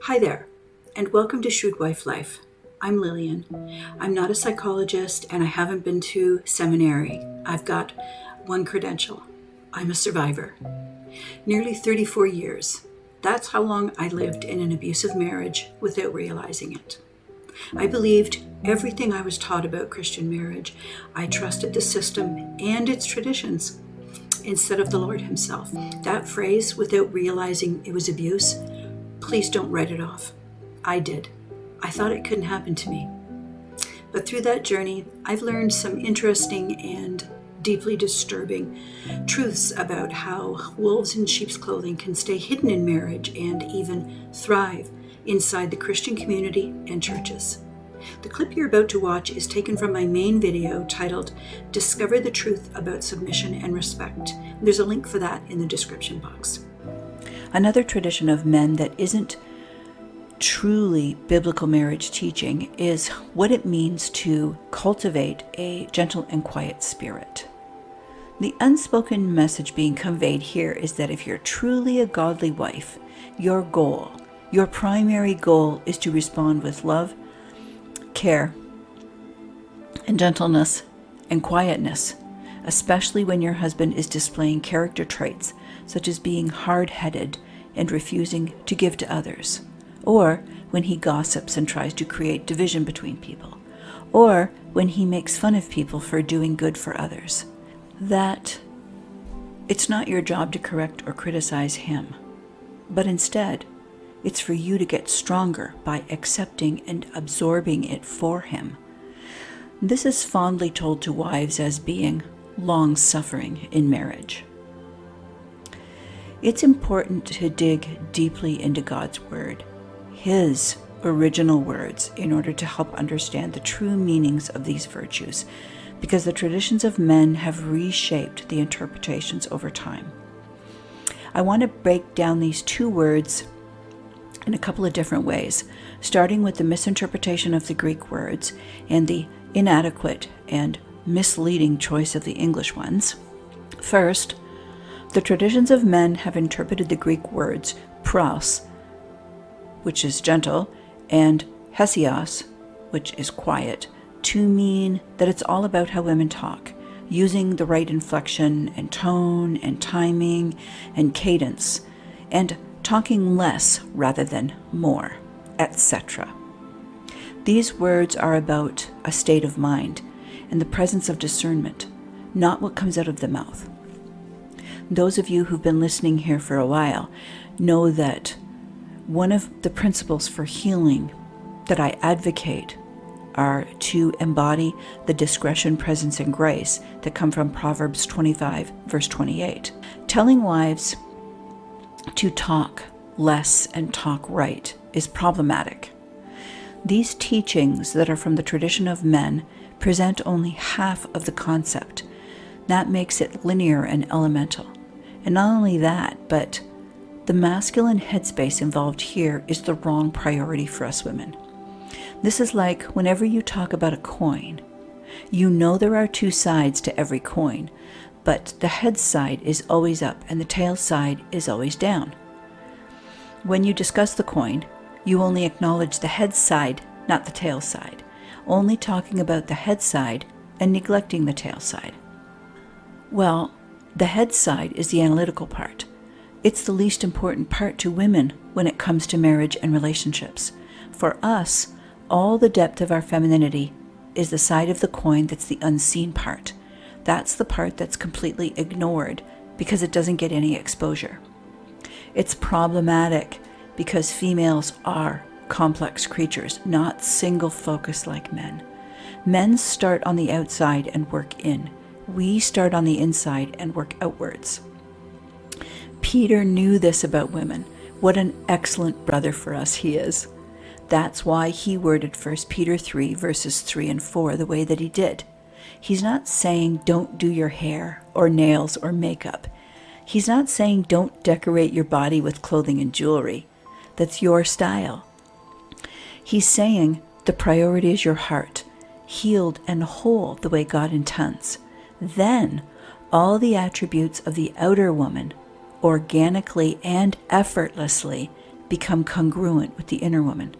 Hi there, and welcome to Shrewd Wife Life. I'm Lillian. I'm not a psychologist, and I haven't been to seminary. I've got one credential. I'm a survivor. Nearly 34 years. That's how long I lived in an abusive marriage without realizing it. I believed everything I was taught about Christian marriage. I trusted the system and its traditions instead of the Lord Himself. That phrase, without realizing it was abuse, please don't write it off. I did. I thought it couldn't happen to me. But through that journey, I've learned some interesting and deeply disturbing truths about how wolves in sheep's clothing can stay hidden in marriage and even thrive inside the Christian community and churches. The clip you're about to watch is taken from my main video titled Discover the Truth About Submission and Respect. There's a link for that in the description box. Another tradition of men that isn't truly biblical marriage teaching is what it means to cultivate a gentle and quiet spirit. The unspoken message being conveyed here is that if you're truly a godly wife, your primary goal is to respond with love, care, and gentleness and quietness, especially when your husband is displaying character traits such as being hard-headed and refusing to give to others, or when he gossips and tries to create division between people, or when he makes fun of people for doing good for others. That it's not your job to correct or criticize him, but instead, it's for you to get stronger by accepting and absorbing it for him. This is fondly told to wives as being long-suffering in marriage. It's important to dig deeply into God's Word, His original words, in order to help understand the true meanings of these virtues, because the traditions of men have reshaped the interpretations over time. I want to break down these two words in a couple of different ways, starting with the misinterpretation of the Greek words and the inadequate and misleading choice of the English ones. First, the traditions of men have interpreted the Greek words pros, which is gentle, and hesios, which is quiet, to mean that it's all about how women talk, using the right inflection and tone and timing and cadence, and talking less rather than more, etc. These words are about a state of mind and the presence of discernment, not what comes out of the mouth. Those of you who've been listening here for a while know that one of the principles for healing that I advocate are to embody the discretion, presence, and grace that come from Proverbs 25, verse 28. Telling wives to talk less and talk right is problematic. These teachings that are from the tradition of men present only half of the concept. That makes it linear and elemental. And not only that, but the masculine headspace involved here is the wrong priority for us women. This is like whenever you talk about a coin, you know there are two sides to every coin, but the head side is always up and the tail side is always down. When you discuss the coin, you only acknowledge the head side, not the tail side, only talking about the head side and neglecting the tail side. Well, the head side is the analytical part. It's the least important part to women when it comes to marriage and relationships. For us, all the depth of our femininity is the side of the coin that's the unseen part. That's the part that's completely ignored because it doesn't get any exposure. It's problematic because females are complex creatures, not single-focused like men. Men start on the outside and work in. We start on the inside and work outwards. Peter knew this about women. What an excellent brother for us he is. That's why he worded 1 Peter 3, verses 3 and 4 the way that he did. He's not saying don't do your hair or nails or makeup. He's not saying don't decorate your body with clothing and jewelry. That's your style. He's saying the priority is your heart, healed and whole the way God intends. Then all the attributes of the outer woman organically and effortlessly become congruent with the inner woman.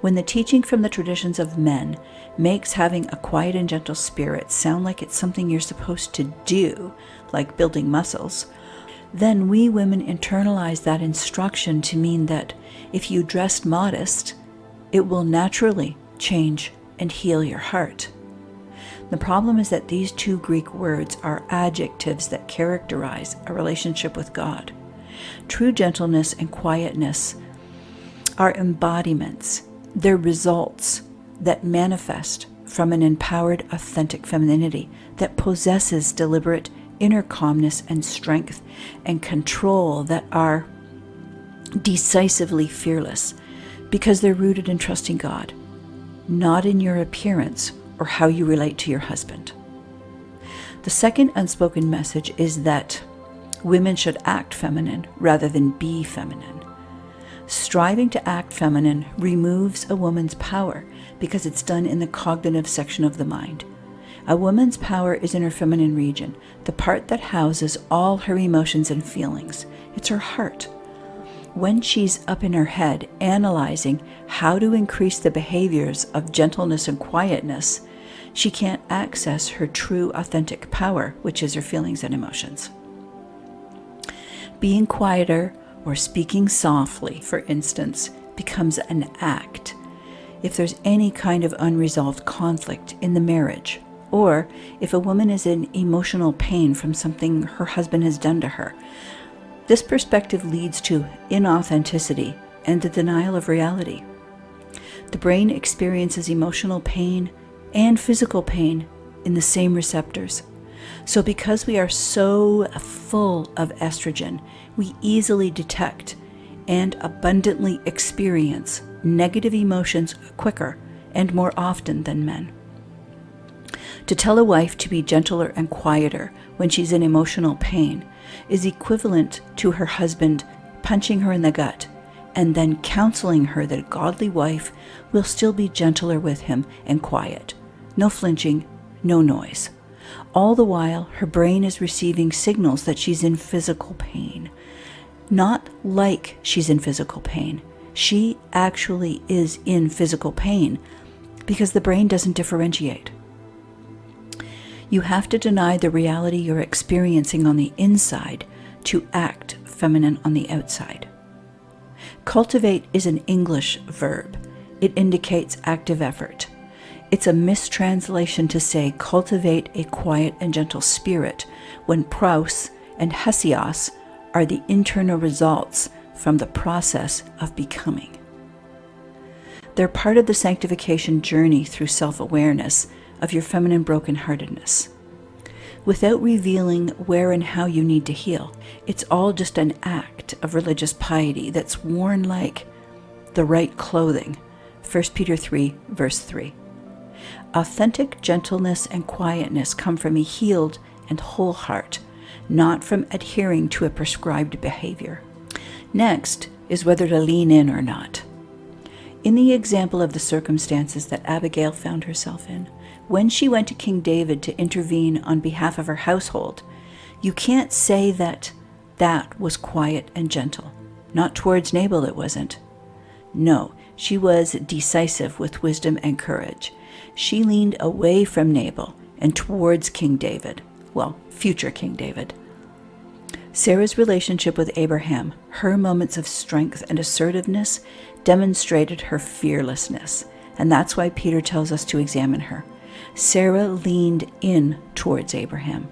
When the teaching from the traditions of men makes having a quiet and gentle spirit sound like it's something you're supposed to do, like building muscles, then we women internalize that instruction to mean that if you dress modest, it will naturally change and heal your heart. The problem is that these two Greek words are adjectives that characterize a relationship with God. True gentleness and quietness are embodiments. They're results that manifest from an empowered, authentic femininity that possesses deliberate inner calmness and strength and control that are decisively fearless because they're rooted in trusting God, not in your appearance or how you relate to your husband. The second unspoken message is that women should act feminine rather than be feminine. Striving to act feminine removes a woman's power because it's done in the cognitive section of the mind. A woman's power is in her feminine region, the part that houses all her emotions and feelings. It's her heart. When she's up in her head analyzing how to increase the behaviors of gentleness and quietness, she can't access her true authentic power, which is her feelings and emotions. Being quieter or speaking softly, for instance, becomes an act if there's any kind of unresolved conflict in the marriage, or if a woman is in emotional pain from something her husband has done to her. This perspective leads to inauthenticity and the denial of reality. The brain experiences emotional pain and physical pain in the same receptors. So because we are so full of estrogen, we easily detect and abundantly experience negative emotions quicker and more often than men. To tell a wife to be gentler and quieter when she's in emotional pain is equivalent to her husband punching her in the gut and then counseling her that a godly wife will still be gentler with him and quiet. No flinching, no noise. All the while, her brain is receiving signals that she's in physical pain. Not like she's in physical pain. She actually is in physical pain because the brain doesn't differentiate. You have to deny the reality you're experiencing on the inside to act feminine on the outside. Cultivate is an English verb. It indicates active effort. It's a mistranslation to say cultivate a quiet and gentle spirit when praus and hesios are the internal results from the process of becoming. They're part of the sanctification journey through self-awareness of your feminine brokenheartedness. Without revealing where and how you need to heal, it's all just an act of religious piety that's worn like the right clothing. 1 Peter 3, verse 3. Authentic gentleness and quietness come from a healed and whole heart, not from adhering to a prescribed behavior. Next is whether to lean in or not. In the example of the circumstances that Abigail found herself in, when she went to King David to intervene on behalf of her household, you can't say that that was quiet and gentle. Not towards Nabal it wasn't. No, she was decisive with wisdom and courage. She leaned away from Nabal and towards King David. Well, future King David. Sarah's relationship with Abraham, her moments of strength and assertiveness, demonstrated her fearlessness. And that's why Peter tells us to examine her. Sarah leaned in towards Abraham.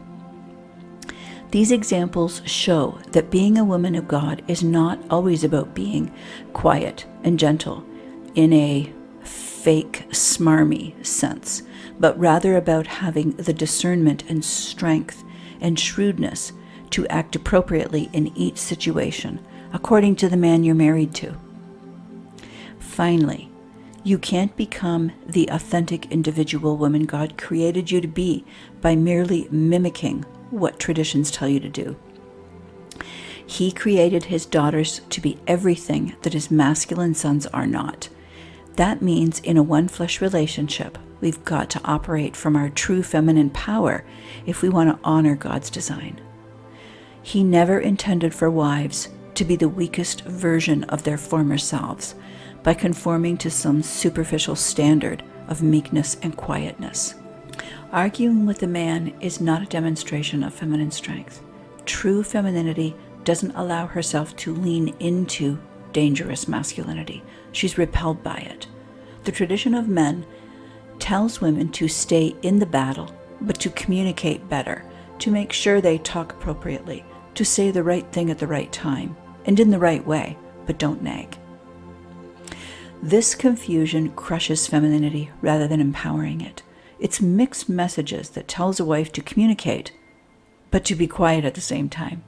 These examples show that being a woman of God is not always about being quiet and gentle in a fake, smarmy sense, but rather about having the discernment and strength and shrewdness to act appropriately in each situation, according to the man you're married to. Finally, you can't become the authentic individual woman God created you to be by merely mimicking what traditions tell you to do. He created his daughters to be everything that his masculine sons are not. That means in a one-flesh relationship, we've got to operate from our true feminine power if we want to honor God's design. He never intended for wives to be the weakest version of their former selves by conforming to some superficial standard of meekness and quietness. Arguing with a man is not a demonstration of feminine strength. True femininity doesn't allow herself to lean into dangerous masculinity. She's repelled by it. The tradition of men tells women to stay in the battle, but to communicate better, to make sure they talk appropriately, to say the right thing at the right time, and in the right way, but don't nag. This confusion crushes femininity rather than empowering it. It's mixed messages that tells a wife to communicate, but to be quiet at the same time.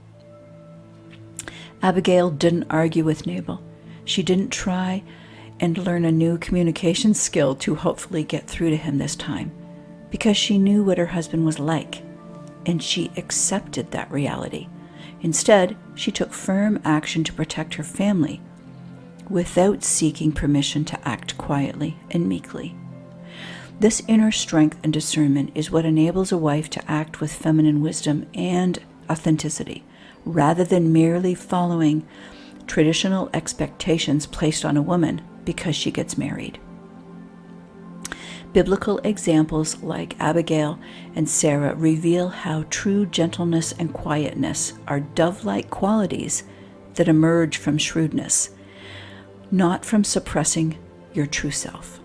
Abigail didn't argue with Nabal. She didn't try and learn a new communication skill to hopefully get through to him this time, because she knew what her husband was like, and she accepted that reality. Instead, she took firm action to protect her family without seeking permission to act quietly and meekly. This inner strength and discernment is what enables a wife to act with feminine wisdom and authenticity, rather than merely following traditional expectations placed on a woman because she gets married. Biblical examples like Abigail and Sarah reveal how true gentleness and quietness are dove-like qualities that emerge from shrewdness, not from suppressing your true self.